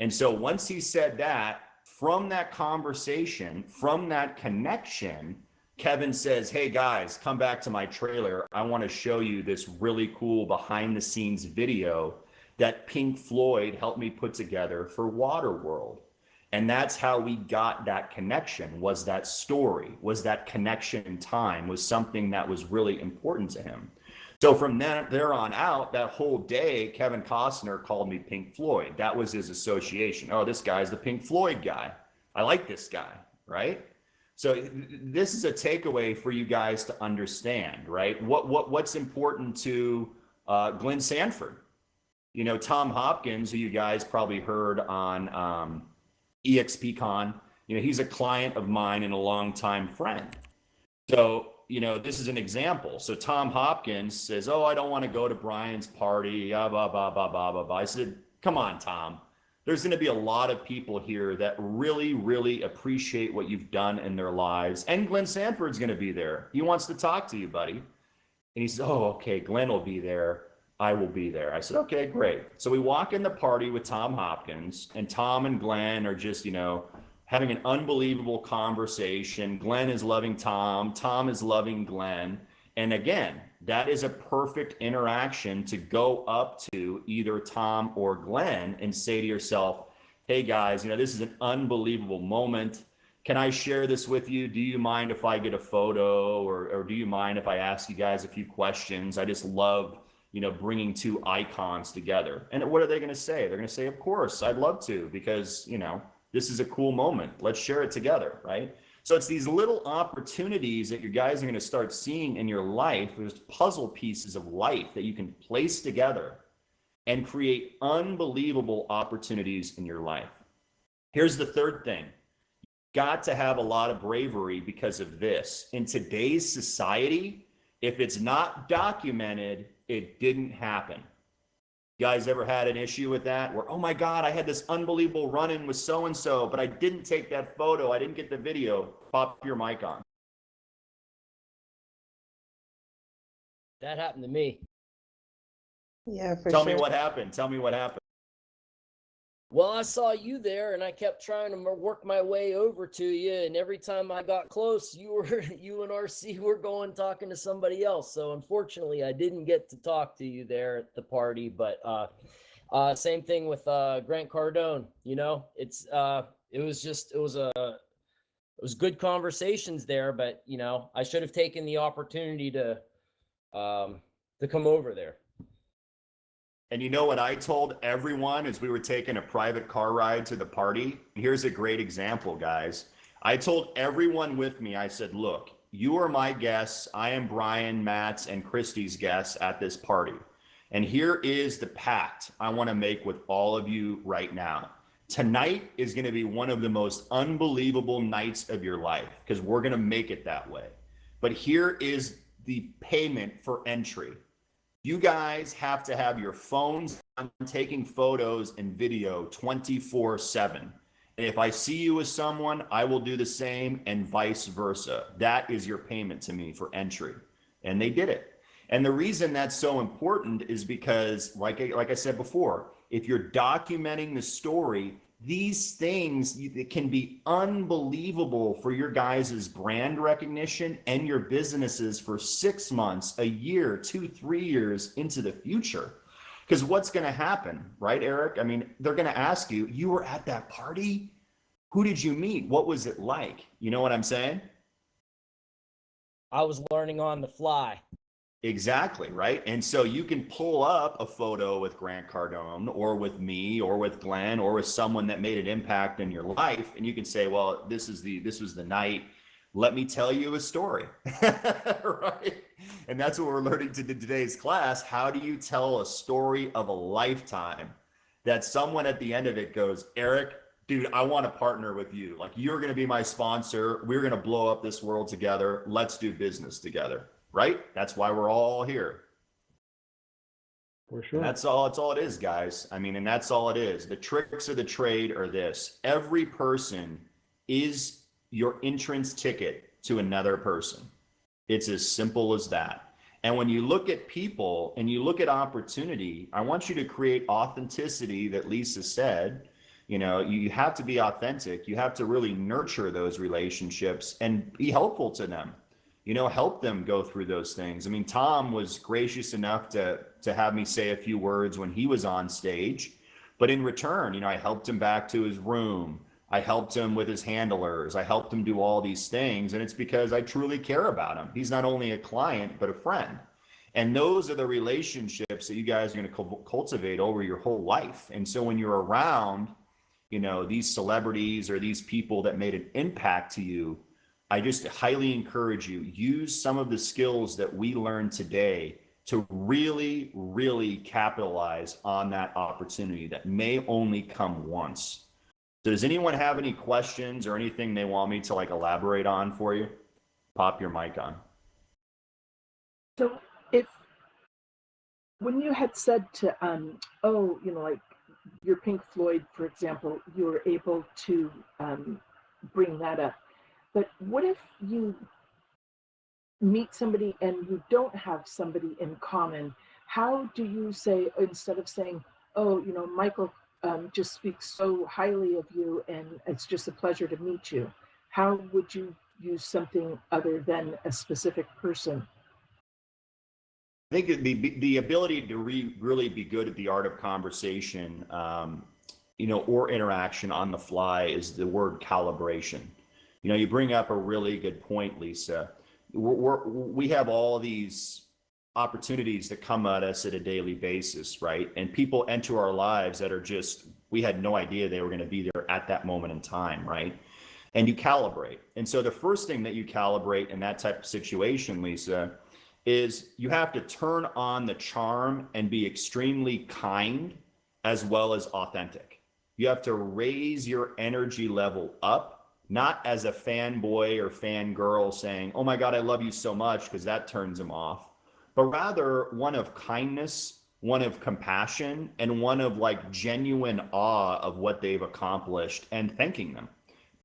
And so once he said that, from that conversation, from that connection, Kevin says, hey guys, come back to my trailer. I want to show you this really cool behind the scenes video that Pink Floyd helped me put together for Waterworld. And that's how we got that connection, was that story, was that connection in time, was something that was really important to him. So from there on out, that whole day, Kevin Costner called me Pink Floyd. That was his association. Oh, this guy's the Pink Floyd guy. I like this guy, right? So this is a takeaway for you guys to understand, right? What's important to Glenn Sanford? You know, Tom Hopkins, who you guys probably heard on EXPCon, you know, he's a client of mine and a longtime friend. So, you know, this is an example. So Tom Hopkins says, oh, I don't want to go to Brian's party, blah, blah, blah, blah, blah, blah. I said, come on, Tom. There's going to be a lot of people here that really, really appreciate what you've done in their lives. And Glenn Sanford's going to be there. He wants to talk to you, buddy. And he says, oh, okay, Glenn will be there. I will be there. I said, okay, great. So we walk in the party with Tom Hopkins, and Tom and Glenn are just, you know, having an unbelievable conversation. Glenn is loving Tom. Tom is loving Glenn. And again, that is a perfect interaction to go up to either Tom or Glenn and say to yourself, hey guys, you know, this is an unbelievable moment. Can I share this with you? Do you mind if I get a photo, or do you mind if I ask you guys a few questions? I just love, you know, bringing two icons together. And what are they going to say? They're going to say, of course, I'd love to, because, you know, this is a cool moment. Let's share it together, right? So it's these little opportunities that you guys are going to start seeing in your life. There's puzzle pieces of life that you can place together and create unbelievable opportunities in your life. Here's the third thing. Got to have a lot of bravery because of this. In today's society, if it's not documented, it didn't happen. You guys ever had an issue with that? Where, oh my God, I had this unbelievable run-in with so-and-so, but I didn't take that photo. I didn't get the video. Pop your mic on. That happened to me. Yeah, for Tell sure. me what happened. Tell me what happened. Well, I saw you there, and I kept trying to work my way over to you. And every time I got close, you and RC were going talking to somebody else. So unfortunately, I didn't get to talk to you there at the party. But same thing with Grant Cardone. You know, it was good conversations there. But you know, I should have taken the opportunity to come over there. And you know what I told everyone as we were taking a private car ride to the party? Here's a great example, guys. I told everyone with me, I said, look, you are my guests. I am Brian, Matt's, and Christy's guests at this party. And here is the pact I want to make with all of you right now. Tonight is going to be one of the most unbelievable nights of your life because we're going to make it that way. But here is the payment for entry. You guys have to have your phones on taking photos and video 24/7. And if I see you with someone, I will do the same and vice versa. That is your payment to me for entry. And they did it. And the reason that's so important is because, like I said before, if you're documenting the story, these things can be unbelievable for your guys' brand recognition and your businesses for 6 months, a year, 2, 3 years into the future. Because what's going to happen, right, Eric? I mean, they're going to ask you, you were at that party? Who did you meet? What was it like? You know what I'm saying? I was learning on the fly. Exactly, right? And so you can pull up a photo with Grant Cardone or with me or with Glenn or with someone that made an impact in your life, and you can say, well, this was the night. Let me tell you a story. Right? And that's what we're learning to today's class. How do you tell a story of a lifetime that someone at the end of it goes, Eric, dude, I want to partner with you. Like, you're going to be my sponsor. We're going to blow up this world together. Let's do business together. Right? That's why we're all here. For sure. And that's all it is, guys. I mean, and that's all it is. The tricks of the trade are this. Every person is your entrance ticket to another person. It's as simple as that. And when you look at people and you look at opportunity, I want you to create authenticity that Lisa said. You know, you have to be authentic. You have to really nurture those relationships and be helpful to them. You know, help them go through those things. I mean, Tom was gracious enough to have me say a few words when he was on stage, but in return, you know, I helped him back to his room. I helped him with his handlers. I helped him do all these things. And it's because I truly care about him. He's not only a client, but a friend. And those are the relationships that you guys are going to cultivate over your whole life. And so when you're around, you know, these celebrities or these people that made an impact to you, I just highly encourage you, use some of the skills that we learned today to really, really capitalize on that opportunity that may only come once. So does anyone have any questions or anything they want me to like elaborate on for you? Pop your mic on. So when you had said to, oh, you know, like your Pink Floyd, for example, you were able to bring that up. But what if you meet somebody and you don't have somebody in common? How do you say, instead of saying, oh, you know, Michael just speaks so highly of you and it's just a pleasure to meet you, how would you use something other than a specific person? I think the ability to really be good at the art of conversation, you know, or interaction on the fly is the word calibration. You know, you bring up a really good point, Lisa. We have all these opportunities that come at us at a daily basis, right? And people enter our lives that are just, we had no idea they were going to be there at that moment in time, right? And you calibrate. And so the first thing that you calibrate in that type of situation, Lisa, is you have to turn on the charm and be extremely kind as well as authentic. You have to raise your energy level up, not as a fanboy or fangirl saying, oh my God, I love you so much, because that turns them off, but rather one of kindness, one of compassion, and one of like genuine awe of what they've accomplished and thanking them.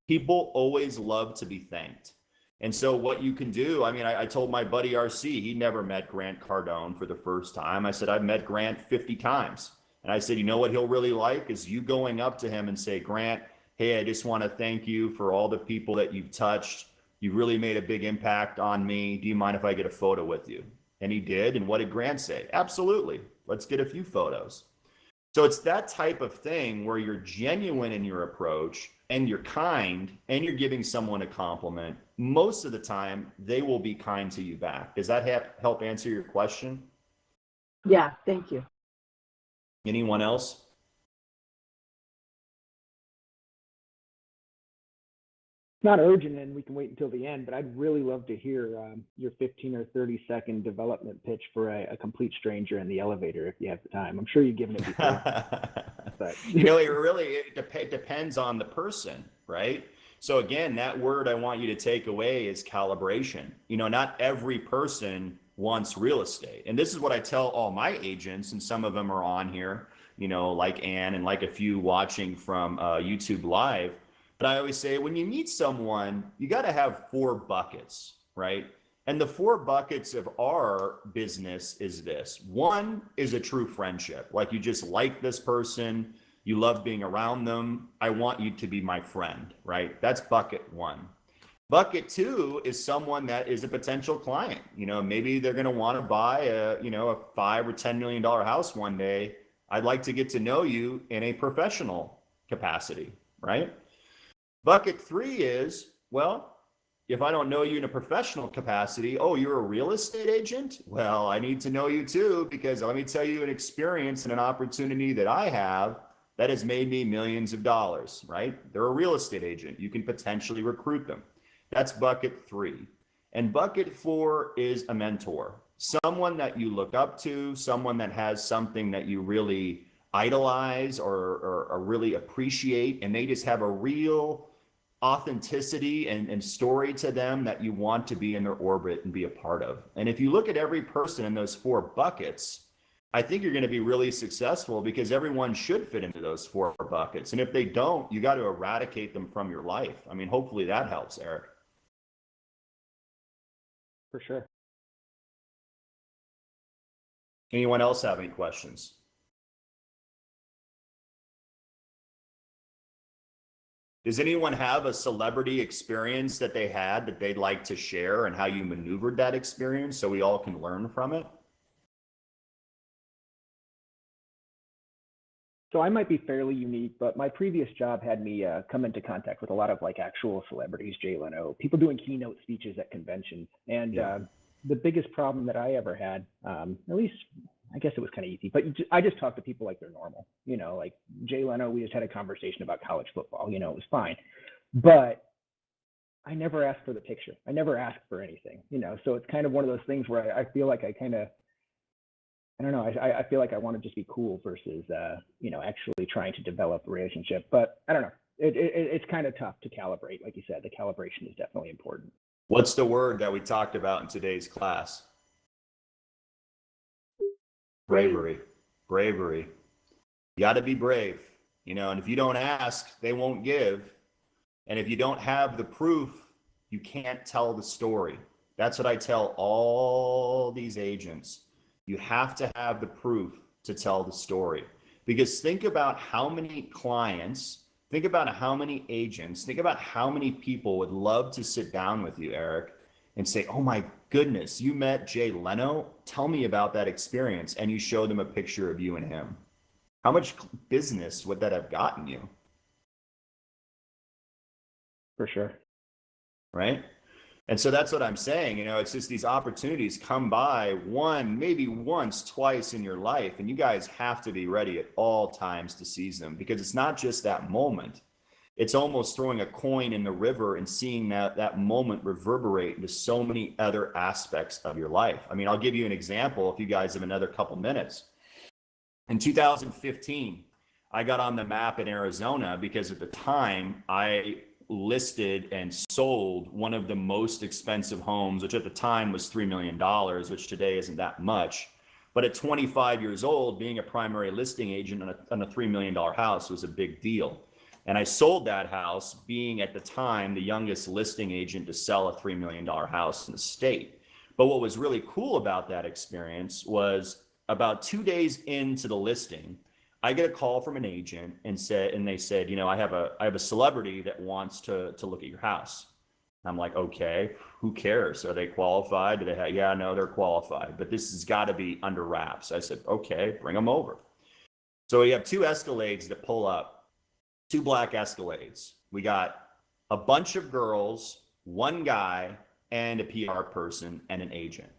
People always love to be thanked. And so what you can do, I mean, I told my buddy RC, he never met Grant Cardone for the first time. I said, I've met Grant 50 times. And I said, you know what he'll really like is you going up to him and say, Grant, hey, I just want to thank you for all the people that you've touched. You really made a big impact on me. Do you mind if I get a photo with you? And he did. And what did Grant say? Absolutely. Let's get a few photos. So it's that type of thing where you're genuine in your approach and you're kind and you're giving someone a compliment. Most of the time, they will be kind to you back. Does that help answer your question? Yeah, thank you. Anyone else? Not urgent, and we can wait until the end, but I'd really love to hear your 15 or 30-second development pitch for a complete stranger in the elevator if you have the time. I'm sure you've given it before. But it depends on the person, right? So again, that word I want you to take away is calibration. Not every person wants real estate. And this is what I tell all my agents, and some of them are on here, like Ann and like a few watching from YouTube Live. But I always say, when you meet someone, you got to have 4 buckets, right? And the 4 buckets of our business is this. 1 is a true friendship. Like, you just like this person, you love being around them. I want you to be my friend, right? That's bucket 1. Bucket 2 is someone that is a potential client. Maybe they're going to want to buy a $5 or $10 million house one day. I'd like to get to know you in a professional capacity, right? Bucket 3 is, well, if I don't know you in a professional capacity, oh, you're a real estate agent? Well, I need to know you too, because let me tell you an experience and an opportunity that I have that has made me millions of dollars, right? They're a real estate agent. You can potentially recruit them. That's bucket 3. And bucket 4 is a mentor, someone that you look up to, someone that has something that you really idolize or really appreciate, and they just have a real authenticity and story to them that you want to be in their orbit and be a part of. And if you look at every person in those 4 buckets, I think you're going to be really successful, because everyone should fit into those 4 buckets. And if they don't, you got to eradicate them from your life. I mean, hopefully that helps, Eric. for sure. Anyone else have any questions? Does anyone have a celebrity experience that they had that they'd like to share, and how you maneuvered that experience so we all can learn from it? So I might be fairly unique, but my previous job had me come into contact with a lot of like actual celebrities, Jay Leno, people doing keynote speeches at conventions. And the biggest problem that I ever had, at least I guess it was kind of easy, but I just talked to people like they're normal, like Jay Leno, we just had a conversation about college football, it was fine. But I never asked for the picture. I never asked for anything, so it's kind of one of those things where I feel like I don't know. I feel like I want to just be cool versus, actually trying to develop a relationship. But I don't know. It's kind of tough to calibrate. Like you said, the calibration is definitely important. What's the word that we talked about in today's class? Bravery. Bravery. You got to be brave, and if you don't ask, they won't give. And if you don't have the proof, you can't tell the story. That's what I tell all these agents. You have to have the proof to tell the story. Because think about how many clients, think about how many agents, think about how many people would love to sit down with you, Eric, and say, oh my goodness, you met Jay Leno? Tell me about that experience. And you show them a picture of you and him. How much business would that have gotten you? For sure. Right? And so that's what I'm saying. It's just these opportunities come by maybe once, twice in your life. And you guys have to be ready at all times to seize them, because it's not just that moment. It's almost throwing a coin in the river and seeing that moment reverberate into so many other aspects of your life. I mean, I'll give you an example if you guys have another couple minutes. In 2015, I got on the map in Arizona because at the time I listed and sold one of the most expensive homes, which at the time was $3 million, which today isn't that much. But at 25 years old, being a primary listing agent on a $3 million house was a big deal. And I sold that house, being at the time the youngest listing agent to sell a $3 million house in the state. But what was really cool about that experience was about 2 days into the listing, I get a call from an agent and they said, you know, I have a celebrity that wants to look at your house. I'm like, okay, who cares? Are they qualified? Do they have, yeah, no, they're qualified, but this has got to be under wraps. I said, okay, bring them over. So we have two Escalades that pull up, two black Escalades. We got a bunch of girls, one guy, and a PR person and an agent.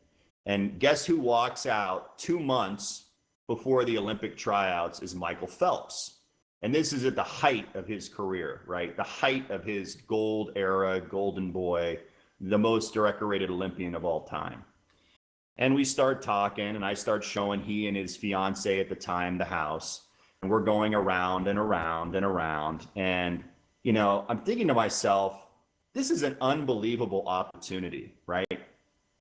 And guess who walks out 2 months before the Olympic tryouts is Michael Phelps. And this is at the height of his career, right? The height of his gold era, golden boy, the most decorated Olympian of all time. And we start talking, and I start showing he and his fiance at the time the house. And we're going around and around and around. And, you know, I'm thinking to myself, this is an unbelievable opportunity, right?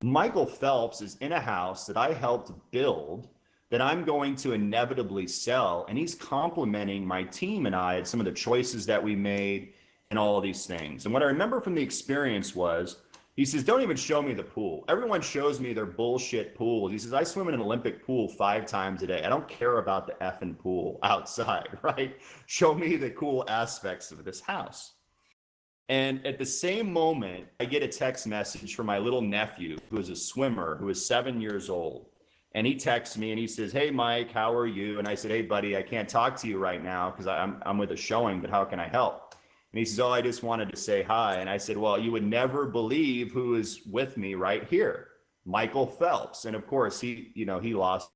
Michael Phelps is in a house that I helped build that I'm going to inevitably sell. And he's complimenting my team and I at some of the choices that we made and all of these things. And what I remember from the experience was, he says, don't even show me the pool. Everyone shows me their bullshit pools. He says, I swim in an Olympic pool 5 times a day. I don't care about the effing pool outside, right? Show me the cool aspects of this house. And at the same moment, I get a text message from my little nephew, who is a swimmer, who is 7 years old. And he texts me and he says, hey, Mike, how are you? And I said, hey, buddy, I can't talk to you right now because I'm with a showing, but how can I help? And he says, oh, I just wanted to say hi. And I said, well, you would never believe who is with me right here, Michael Phelps. And of course, he lost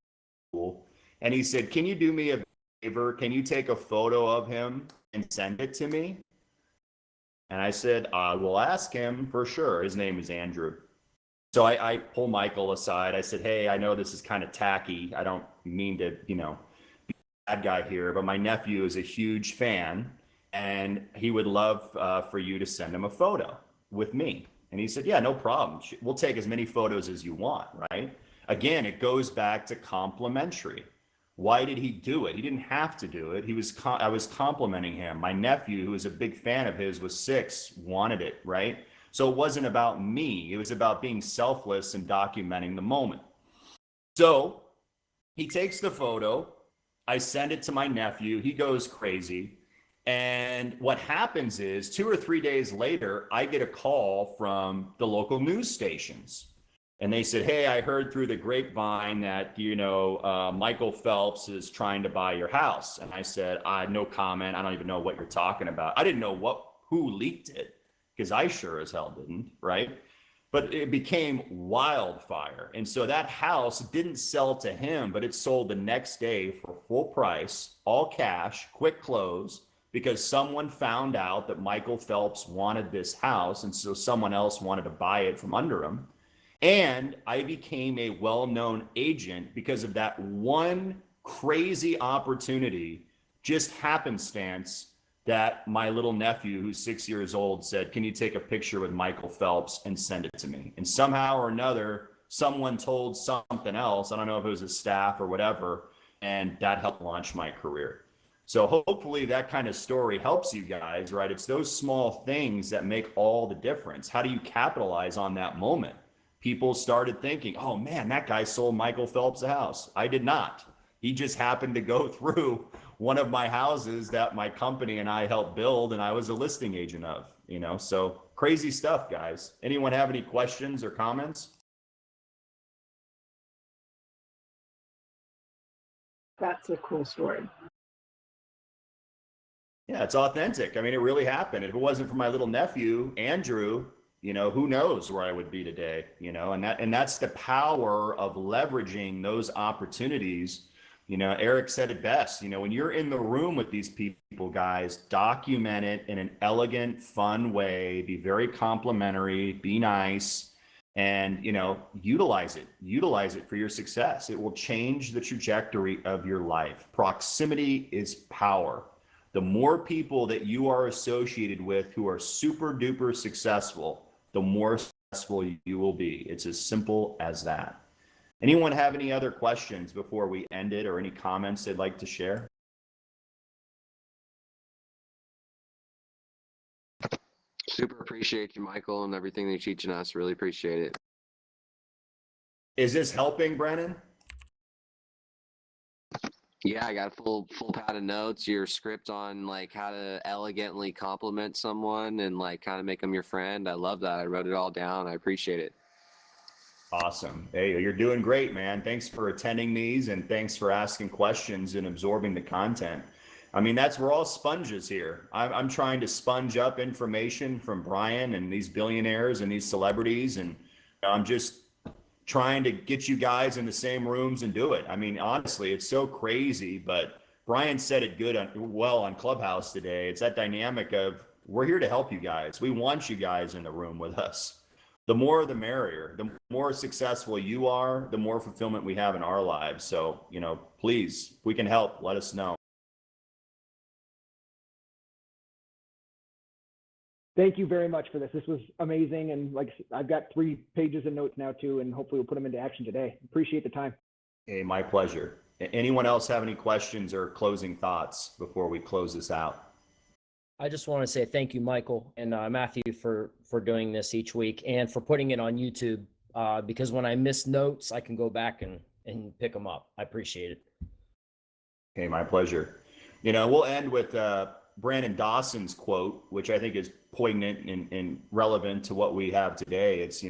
school. And he said, can you do me a favor? Can you take a photo of him and send it to me? And I said, I will ask him for sure. His name is Andrew. So I pull Michael aside. I said, hey, I know this is kind of tacky. I don't mean to, be a bad guy here, but my nephew is a huge fan and he would love for you to send him a photo with me. And he said, yeah, no problem. We'll take as many photos as you want, right? Again, it goes back to complimentary. Why did he do it? He didn't have to do it. I was complimenting him. My nephew, who was a big fan of his, was 6, wanted it, right? So it wasn't about me. It was about being selfless and documenting the moment. So he takes the photo. I send it to my nephew. He goes crazy. And what happens is 2 or 3 days later, I get a call from the local news stations. And they said, hey, I heard through the grapevine that, Michael Phelps is trying to buy your house. And I said, no comment. I don't even know what you're talking about. I didn't know who leaked it because I sure as hell didn't, right? But it became wildfire. And so that house didn't sell to him, but it sold the next day for full price, all cash, quick close, because someone found out that Michael Phelps wanted this house. And so someone else wanted to buy it from under him. And I became a well-known agent because of that one crazy opportunity, just happenstance, that my little nephew, who's 6 years old, said, can you take a picture with Michael Phelps and send it to me? And somehow or another, someone told something else. I don't know if it was his staff or whatever, and that helped launch my career. So hopefully that kind of story helps you guys, right? It's those small things that make all the difference. How do you capitalize on that moment? People started thinking, oh man, that guy sold Michael Phelps a house. I did not. He just happened to go through one of my houses that my company and I helped build and I was a listing agent of, so crazy stuff, guys. Anyone have any questions or comments? That's a cool story. Yeah, it's authentic. I mean, it really happened. If it wasn't for my little nephew, Andrew, who knows where I would be today, and that's the power of leveraging those opportunities. Eric said it best, when you're in the room with these people, guys, document it in an elegant, fun way, be very complimentary, be nice, and, utilize it for your success. It will change the trajectory of your life. Proximity is power. The more people that you are associated with who are super duper successful, the more successful you will be. It's as simple as that. Anyone have any other questions before we end it, or any comments they'd like to share? Super appreciate you, Michael, and everything that you're teaching us. Really appreciate it. Is this helping, Brennan? Yeah, I got a full pad of notes, your script on like how to elegantly compliment someone and like kind of make them your friend. I love that. I wrote it all down. I appreciate it. Awesome. Hey, you're doing great, man. Thanks for attending these and thanks for asking questions and absorbing the content. I mean, we're all sponges here. I'm trying to sponge up information from Brian and these billionaires and these celebrities. And I'm just trying to get you guys in the same rooms and do it. I mean, honestly, it's so crazy, but Brian said it well on Clubhouse today. It's that dynamic of we're here to help you guys. We want you guys in the room with us. The more the merrier. The more successful you are, the more fulfillment we have in our lives. So, please, if we can help, let us know. Thank you very much for this. This was amazing. And like I've got 3 pages of notes now too, and hopefully we'll put them into action today. Appreciate the time. Hey, my pleasure. Anyone else have any questions or closing thoughts before we close this out? I just want to say thank you, Michael and Matthew, for doing this each week and for putting it on YouTube. Because when I miss notes, I can go back and pick them up. I appreciate it. Hey, my pleasure. We'll end with Brandon Dawson's quote, which I think is poignant and relevant to what we have today. It's,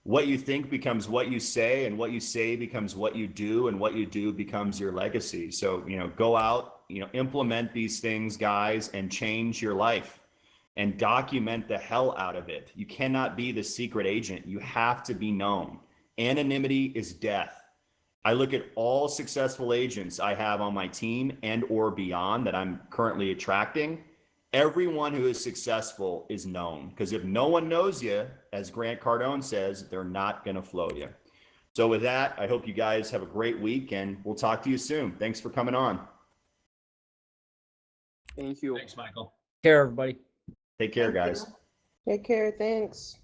what you think becomes what you say, and what you say becomes what you do, and what you do becomes your legacy. So, go out, implement these things, guys, and change your life and document the hell out of it. You cannot be the secret agent. You have to be known. Anonymity is death. I look at all successful agents I have on my team and or beyond that I'm currently attracting. Everyone who is successful is known, because if no one knows you, as Grant Cardone says, they're not going to flow you. So with that, I hope you guys have a great week, and we'll talk to you soon. Thanks for coming on. Thank you. Thanks, Michael. Take care, everybody. Take care, Thank you. guys. Take care. Thanks.